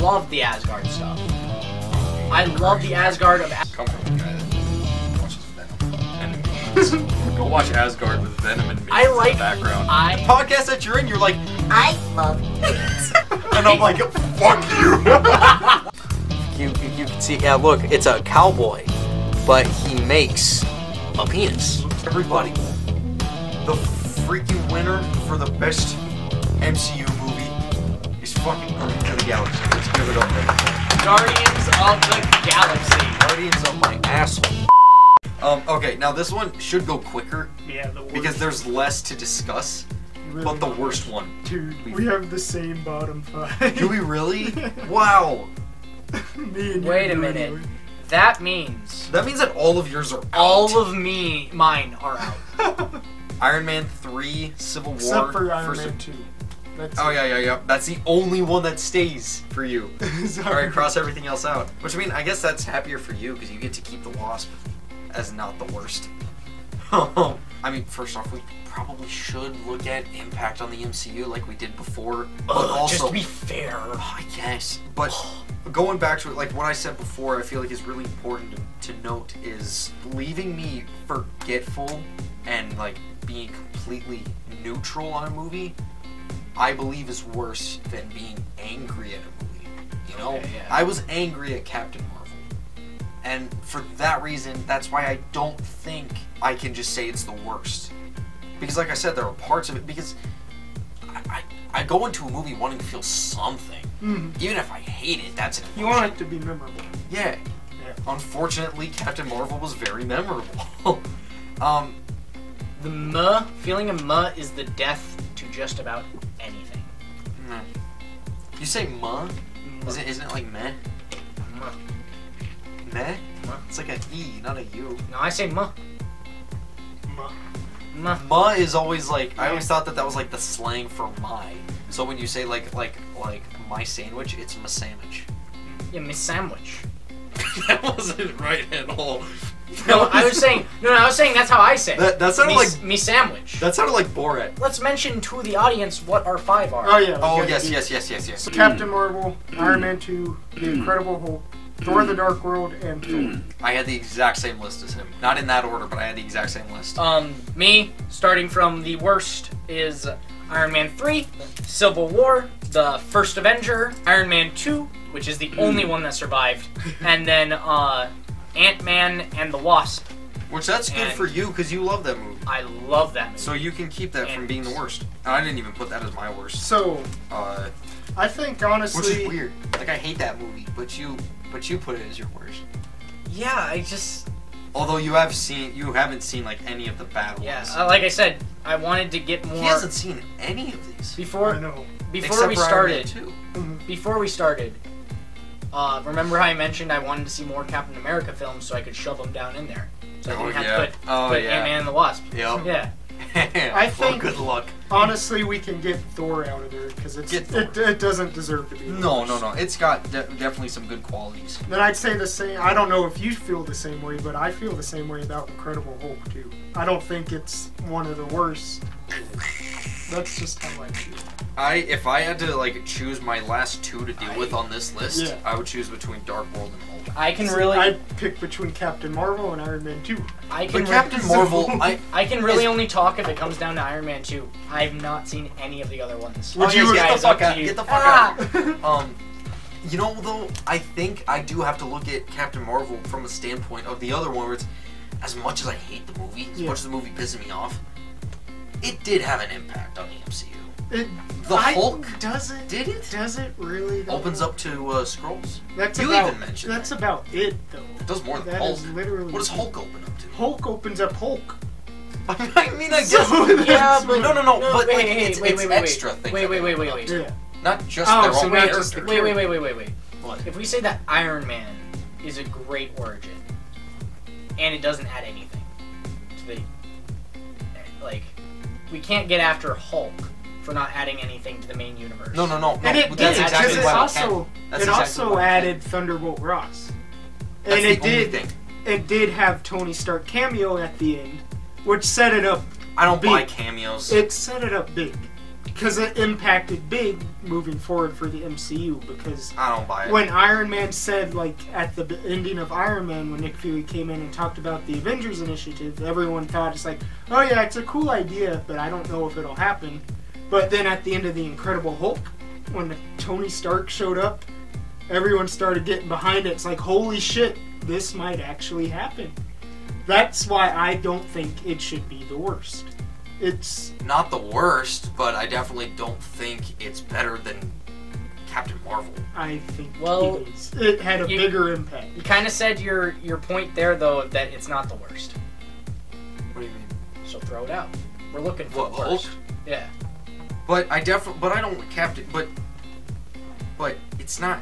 love the Asgard stuff. I love the Asgard of. Come from a guy that watches Venom and go watch Asgard with Venom and I like in the background. The podcast that you're in, you're like, I love it. and I'm like, fuck you. You can see, yeah, look, it's a cowboy, but he makes a penis. Everybody, the freaking winner for the best MCU movie is fucking Guardians of the Galaxy. Let's give it up there. Guardians of the Galaxy. Guardians of my asshole. Okay, now this one should go quicker Yeah, the worst. because there's less to discuss, Really but the not. worst one. Dude, we have the same bottom 5. Do we really? Wow. Me and you Wait a do minute. anyway. That means That means that all of yours are out. all of mine are out. Iron Man 3, Civil War. Except for Iron First- Man 2. That's Oh yeah. That's the only one that stays for you. Alright, cross everything else out. Which I mean, I guess that's happier for you because you get to keep the Wasp as not the worst. I mean, first off, we probably should look at impact on the MCU like we did before. But also, just to be fair. I guess. But going back to it, like what I said before, I feel like is really important to note is leaving me forgetful and like being completely neutral on a movie, I believe is worse than being angry at a movie. You know? Okay, yeah. I was angry at Captain Marvel. And for that reason, that's why I don't think I can just say it's the worst. Because like I said, there are parts of it, because I go into a movie wanting to feel something. Even if I hate it, that's an emotion. You want it to be memorable. Yeah. Yeah. Unfortunately, Captain Marvel was very memorable. The feeling of is the death to just about anything. You say "muh"? Isn't it like meh? Muh. Meh? Muh. It's like an E, not a U. No, I say muh. Muh. Muh is always like, I always thought that was like the slang for my. So when you say like my sandwich, it's my sandwich. Yeah, me sandwich. That wasn't right at all. No, I was saying that's how I say. That sounded like me sandwich. that sounded like Borat. Let's mention to the audience what our 5 are. Oh yeah. Oh we gotta yes. do Captain Marvel, Iron Man 2, The Incredible Hulk, Thor: The Dark World, and Thor. I had the exact same list as him. Not in that order, but I had the exact same list. Me, starting from the worst, is Iron Man 3, Civil War, The First Avenger, Iron Man 2, which is the only one that survived, and then Ant-Man and the Wasp. Which that's good and- for you because you love that movie. I love that movie. So you can keep that from And- being the worst. And I didn't even put that as my worst. So I think honestly, Which is weird. Like I hate that movie, but you put it as your worst. Yeah, I just... Although you haven't seen like any of the bad ones. Yeah, like I said, I wanted to get more... He hasn't seen any of these. Before, I know. before we Except for Iron Man started, 2. before we started, remember how I mentioned I wanted to see more Captain America films so I could shove them down in there? So I didn't have to put Ant-Man and the Wasp. Yep. Yeah. I think good luck. honestly we can get Thor out of there because it doesn't deserve to be. the No. worst. It's got definitely some good qualities. Then I'd say the same. I don't know if you feel the same way, but I feel the same way about Incredible Hulk too. I don't think it's one of the worst. That's just how I feel. If I had to like choose my last two to deal with on this list, Yeah. I would choose between Dark World and Hulk. I can So really... I'd pick between Captain Marvel and Iron Man 2. I can But Captain Marvel, I can really only talk if it comes down to Iron Man 2. I've not seen any of the other ones. Would you get the guys fuck up to out? you? Get the fuck out. You know though, I think I do have to look at Captain Marvel from a standpoint of the other one where it's, as much as I hate the movie, as much as the movie pisses me off, it did have an impact on the MCU. Hulk does it? did it? Does it really? Though? Opens up to Scrolls. That's You about, even mentioned That's that. about it though. It does more than That Hulk. is literally. What does Hulk open up to? Hulk opens up Hulk. I mean, I guess. So Yeah, but no. But like, wait, it's wait, extra wait, things. wait, that wait, they wait, open wait, up wait. to. Yeah. Not just Oh, their so own not character. just the Wait. What? If we say that Iron Man is a great origin, and it doesn't add anything to the... Like, we can't get after Hulk for not adding anything to the main universe. No. And it That's did, exactly because it why we also can. That's it exactly also why we added Thunderbolt Ross, That's and the it only did thing. it did have Tony Stark cameo at the end, which set it up. I don't big. buy cameos. It set it up big. because it impacted big moving forward for the MCU. Because I don't buy it. when Iron Man said, like, at the ending of Iron Man, when Nick Fury came in and talked about the Avengers Initiative, everyone thought it's like, oh yeah, it's a cool idea, but I don't know if it'll happen. But then at the end of the Incredible Hulk, when Tony Stark showed up, everyone started getting behind it. It's like, holy shit, this might actually happen. That's why I don't think it should be the worst. It's not the worst, but I definitely don't think it's better than Captain Marvel. I think Well, it is. It had a bigger impact. You kind of said your point there, though, that it's not the worst. What do you mean? So throw it out. We're looking for What, the worst. Hulk? Yeah. But I don't Captain. But it's not.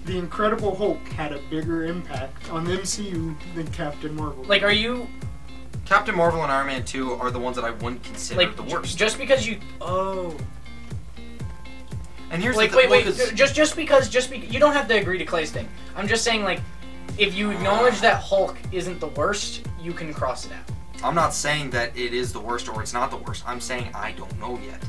The Incredible Hulk had a bigger impact on the MCU than Captain Marvel. Like, are you Captain Marvel and Iron Man 2 are the ones that I wouldn't consider like the worst. just because you? Oh. And here's Like, the wait. Just because you don't have to agree to Clay's thing. I'm just saying, like, if you acknowledge that Hulk isn't the worst, you can cross it out. I'm not saying that it is the worst or it's not the worst. I'm saying I don't know yet.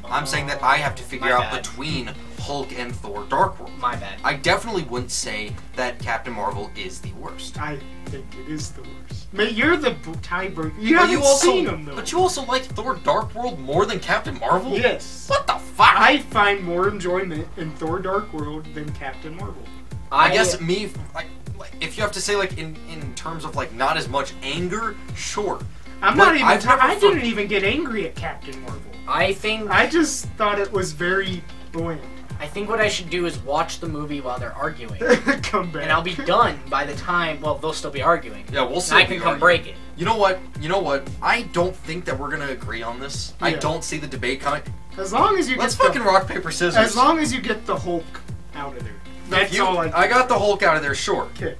I'm saying that I have to figure My out bad. between Hulk and Thor Dark World. My bad. I definitely wouldn't say that Captain Marvel is the worst. I think it is the worst. Mate, you're the tiebreaker. You But haven't seen them, though. But you also like Thor Dark World more than Captain Marvel? Yes. What the fuck? I find more enjoyment in Thor Dark World than Captain Marvel. I guess me, like, if you have to say, like, in terms of, like, not as much anger, sure. I'm But not even. I've never I didn't even get angry at Captain Marvel. I think I just thought it was very bland. I think what I should do is watch the movie while they're arguing, Come back. and I'll be done by the time. Well, they'll still be arguing. Yeah, we'll see. And I can come break it. You know what? I don't think that we're gonna agree on this. I Yeah. don't see the debate coming. As long as you Let's get fucking rock, paper, scissors. as long as you get the Hulk out of there. That's all I got the Hulk out of there, sure. Okay.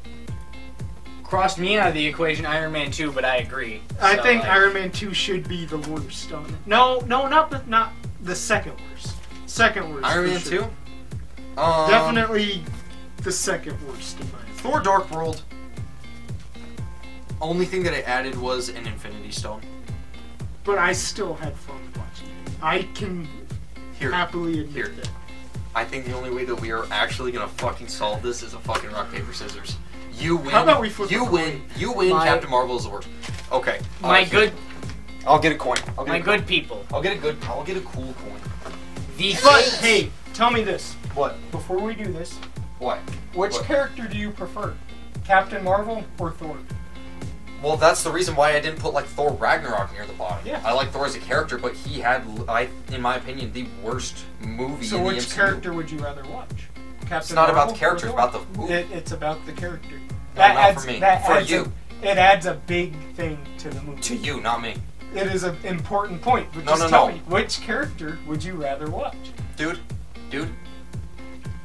Crossed me out of the equation, Iron Man 2, but I agree. I So, think like, Iron Man 2 should be the worst on it. No, not the second worst. Second worst. Iron for Man sure. 2? Definitely the second worst in my opinion. Thor Dark World. Only thing that it added was an Infinity Stone. But I still had fun watching it. I can Here. happily admit Here. that. I think the only way that we are actually gonna fucking solve this is a fucking rock, paper, scissors. You win. How about we flip You a win. You win. My- Captain Marvel is the worst. Okay. My here. good, I'll get a coin. my good people. I'll get a cool coin. The But thing- hey, tell me this. What? Before we do this, What? which What? character do you prefer? Captain Marvel or Thor? Well, that's the reason why I didn't put like Thor Ragnarok near the bottom. Yeah. I like Thor as a character, but he had, in my opinion, the worst movie So in the which MCU. character would you rather watch? Captain It's not about Marvel the character, or it's Thor? about the movie. It's about the character. not for me. For adds you. it adds a big thing to the movie. To you, not me. It is an important point. But No, just no, tell no. me, which character would you rather watch? Dude.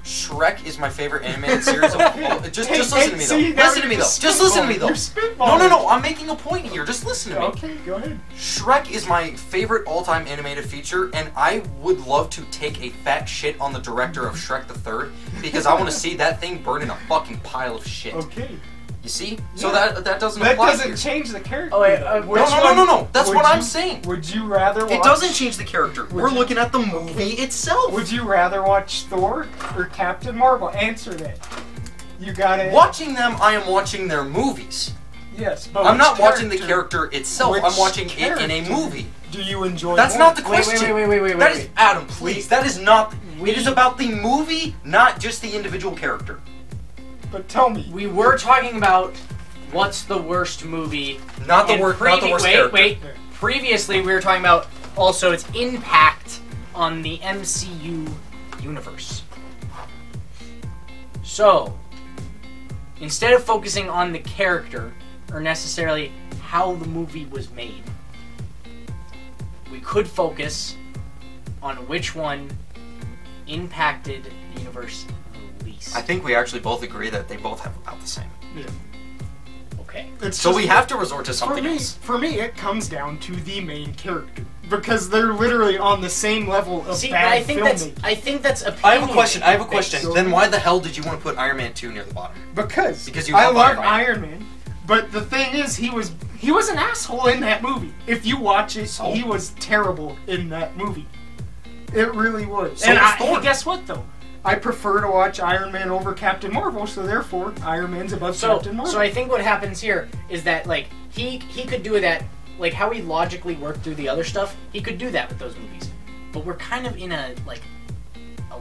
Shrek is my favorite animated series of all. Just listen to me, though. Listen to me, though. Just listen to me, though. You're spitballing. No. I'm making a point here. Just listen to me. Okay, go ahead. Shrek is my favorite all-time animated feature, and I would love to take a fat shit on the director of Shrek the Third because I want to see that thing burn in a fucking pile of shit. Okay. You see? So Yeah. that doesn't That apply doesn't here. change the character. Oh, wait, though. no, Which No. one That's would what I'm you- saying. Would you rather watch... It doesn't change the character. Would We're you- looking at the movie itself. Would you rather watch Thor or Captain Marvel? Answer that. You got it. Watching them, I am watching their movies. Yes, but I'm which not watching the character? character itself. Which I'm watching it in a character movie. Do you enjoy? That's more? not the Wait, question. wait. That is Adam, please. That is not. It is about the movie, not just the individual character. But tell me. We were talking about what's the worst movie. Not the and worst. Not the worst character. Wait. Previously, we were talking about also its impact on the MCU universe. So, instead of focusing on the character or necessarily how the movie was made, we could focus on which one impacted the universe the least. I think we actually both agree that they both have about the same. Yeah. Okay. It's So just- we have to resort to For something me, else. for me, it comes down to the main character because they're literally on the same level of See, but bad I think filmmaking. that's I have a question. So- Then why the hell did you want to put Iron Man 2 near the bottom? Because you I love love Iron Man. Iron Man, but the thing is, he was an asshole in that movie. If you watch it, So? he was terrible in that movie. It really was. So And was Thor. guess what though? I prefer to watch Iron Man over Captain Marvel, so therefore Iron Man's above Captain Marvel. So I think what happens here is that like he could do that, like how he logically worked through the other stuff. He could do that with those movies, but we're kind of in a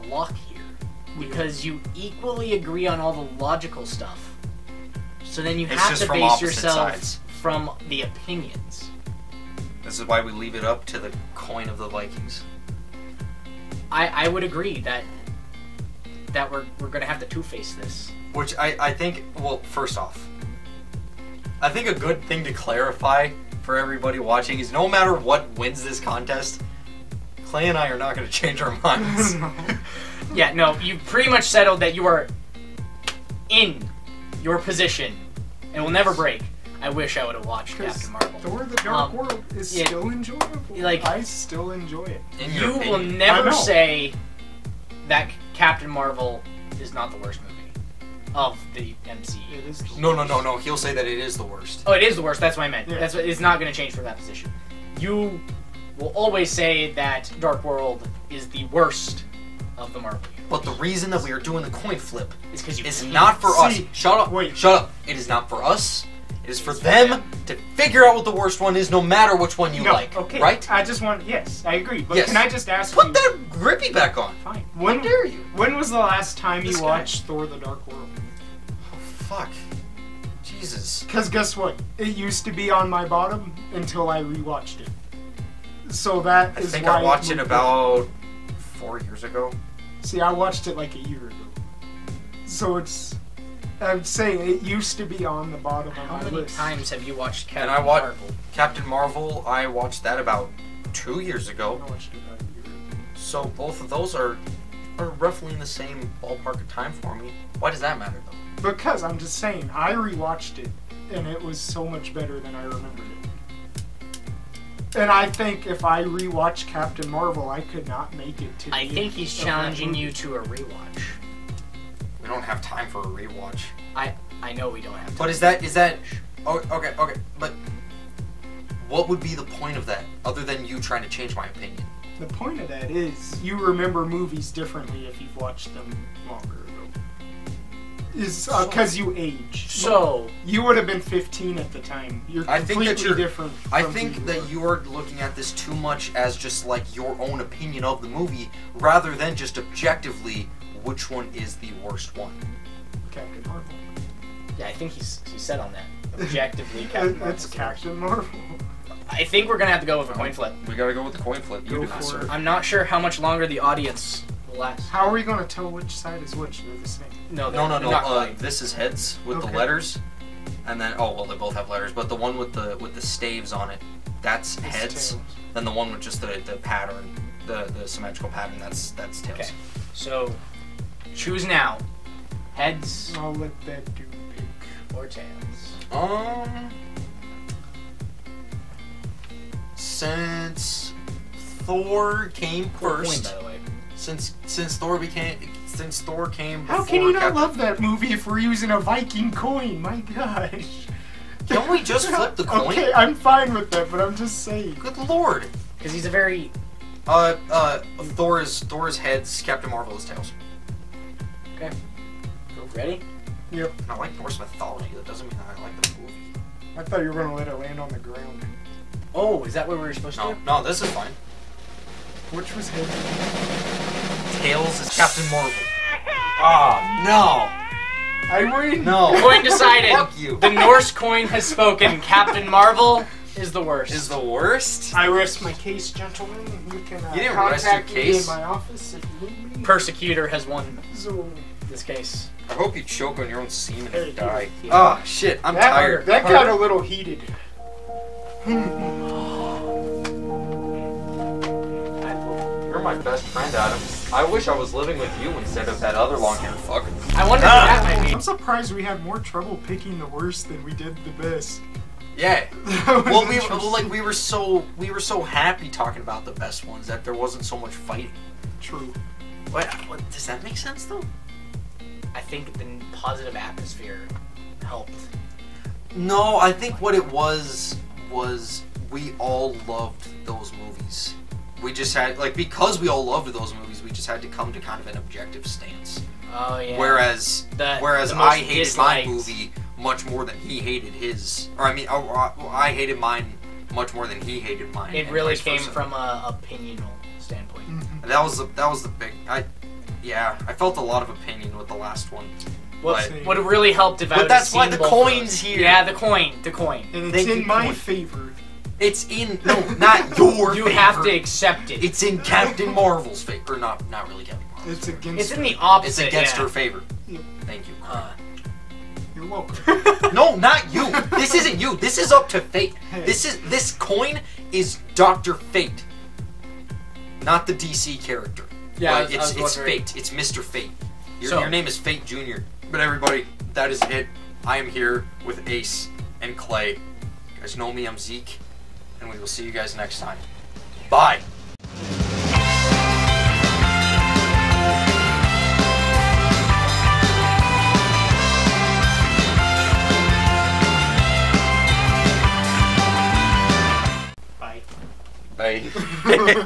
lock here because you equally agree on all the logical stuff. So then you It's have just to from base opposite yourself sides. from the opinions. This is why we leave it up to the coin of the Vikings. I would agree that we're gonna have to two-face this. Which I think, well, first off, I think a good thing to clarify for everybody watching is no matter what wins this contest, Clay and I are not going to change our minds. Yeah, no, you pretty much settled that you are in your position and will never break. I wish I would have watched Captain Marvel. Thor: The Dark World is still enjoyable. Like, I still enjoy it. In You your will opinion. never say that Captain Marvel is not the worst movie of the MCU. It is. No. He'll say that it is the worst. Oh, it is the worst. That's what I meant. Yeah. That's what, it's not going to change from that position. You will always say that Dark World is the worst of the Marvel universe. But the reason that we are doing the coin flip It's because you is can't not for us. see. Shut up. Wait. Shut up. It is not for us. It is for them to figure out what the worst one is, no matter which one you like. Okay. Right? I just want. Yes, I agree. But Yes. can I just ask Put you? that grippy back on. Fine. When dare you? When was the last time This you guy. watched Thor: The Dark World? Oh, fuck. Jesus. Because guess what? It used to be on my bottom until I rewatched it. So that I is think why I watched it moved about 4 years ago. up. See, I watched it like a year ago. So it's. I'd say it used to be on the bottom of How my many list. times have you watched And Captain I watched Marvel? Captain Marvel. I watched that about 2 years I ago. watched it about a year ago. So both of those are roughly in the same ballpark of time for me. Why does that matter though? Because I'm just saying, I rewatched it, and it was so much better than I remembered it. And I think if I rewatch Captain Marvel, I could not make it to. I the think end he's of that challenging movie. you to a rewatch. We don't have time for a rewatch. I know we don't have to. But is that? Oh, okay. But what would be the point of that, other than you trying to change my opinion? The point of that is you remember movies differently if you've watched them longer ago. Is because you age. So You would have been 15 at the time. You're I think completely that you're- different. I from think who that are. you are looking at this too much as just like your own opinion of the movie, rather than just objectively which one is the worst one. Captain Marvel. yeah, I think he's set on that. Objectively, Captain That's Marvel's Captain Marvel. I think we're gonna have to go with a coin flip. We gotta go with the coin flip. Go You do for this, it. sir. I'm not sure how much longer the audience will last. How are we going to tell which side is which? They're the same. No, No. they're not quite. This is heads with the Okay. letters, and then they both have letters, but the one with the staves on it, that's It's heads. tails. Then the one with just the pattern, the symmetrical pattern, that's tails. Okay. So choose now. Heads I'll let that dude pick. or tails. Since Thor came Cool coin, first, by the way. since Thor came How before can you not Captain- love that movie if we're using a Viking coin? My gosh. Don't we just flip the coin? Okay, I'm fine with that, but I'm just saying. Good lord. Because he's a very Thor is heads, Captain Marvel is tails. okay. Ready? Yep. I like Norse mythology, that doesn't mean I like the movie. I thought you were gonna let it land on the ground. Oh, is that what we were supposed to do? No, this is fine. Which was him? Tails is Captain Marvel. Ah, I win. no. Coin decided. Fuck you. The Norse coin has spoken. Captain Marvel is the worst. Is the worst? I rest my case, gentlemen. You can You didn't rest your contact me case. in my office if you need me. Persecutor has won So, this case. I hope you choke on your own semen Hey, and die. here. Ah, shit, I'm tired. That got a little heated. You're my best friend, Adam. I wish I was living with you instead of that other long-haired fucker. I wonder who that might be. I'm surprised we had more trouble picking the worst than we did the best. Yeah. That was Well, interesting. we were so happy talking about the best ones that there wasn't so much fighting. True. What does that make sense though? I think the positive atmosphere helped. No, I think what it was we all loved those movies. we just had like because we all loved those movies, we just had to come to kind of an objective stance. Oh yeah. Whereas the most I hated disliked. my movie much more than he hated his, or I mean, I hated mine much more than he hated mine. It and really vice came versa. from a opinional standpoint. And that was the big. I felt a lot of opinion with the last one. What But- would really helped if I But would've that's why seen the both coin's of those. here. Yeah, the coin. And Thank it's you, in my Coin. favor. It's in not your. You favor. have to accept it. It's in Captain Marvel's favor, or not really Captain Marvel's. It's favor. against. It's in the opposite. It's against yeah. her favor. Yep. Thank you. You're welcome. No, not you. This isn't you. This is up to fate. Hey. This coin is Dr. Fate, not the DC character. Yeah, Like, I was it's wondering. Fate. It's Mr. Fate. So- Your name is Fate Jr. But everybody, that is it. I am here with Ace and Clay. You guys know me. I'm Zeke, and we will see you guys next time. Bye. Bye. Bye.